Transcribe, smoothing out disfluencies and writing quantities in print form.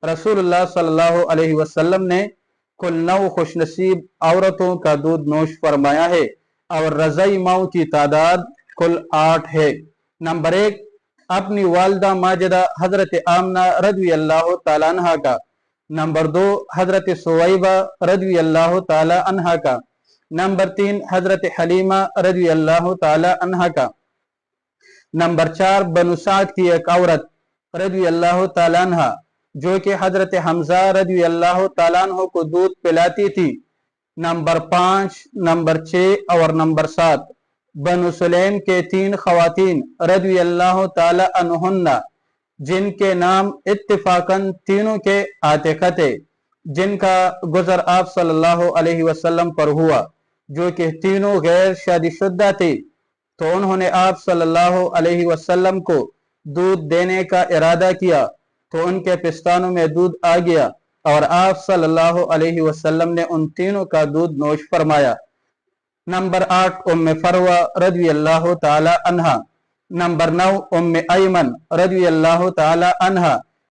रसूलुल्लाह सल्लल्लाहु अलैहि वसल्लम ने कुल 9 खुशनसीब औरतों का दूध नोश फरमाया है और रज़ाई माओं की तादाद कुल 8 है। नंबर 1, अपनी वालदा माजिदा हजरत आमना रज़ी अल्लाह ताला अन्हा का। नंबर 2, हजरत सुवैबा रज़ी अल्लाह ताला अन्हा का। नंबर 3, हजरत हलीमा रज़ी अल्लाह ताला अन्हा का। नंबर 4, बनु साद की एक औरत रज़ी अल्लाह ताला अन्हा जो कि हजरत हमजा रज़ी अल्लाह ताला अन्हु को दूध पिलाती थी। नंबर 5, नंबर 6 और नंबर 7 बनु सुलैम के 3 खवातीन रज़ी अल्लाह ताला अन्हुन्ना जिनके नाम इत्तिफाकन तीनों के आतिका थे, जिनका गुजर आप सल्लल्लाहु अलैहि वसल्लम पर हुआ, जो कि तीनों गैर शादीशुदा थे। तो उन्होंने आप सल्लल्लाहु अलैहि वसल्लम को दूध देने का इरादा किया तो उनके पिस्तानों में दूध आ गया और आप सल्लल्लाहु अलैहि वसल्लम ने उन तीनों का दूध नोश फरमाया। नंबर 8, उम्मे फरवा रज़ी अल्लाह ताला अन्हा। नंबर 9, उम्मे अयमन रज़ी अल्लाह ताला अन्हा।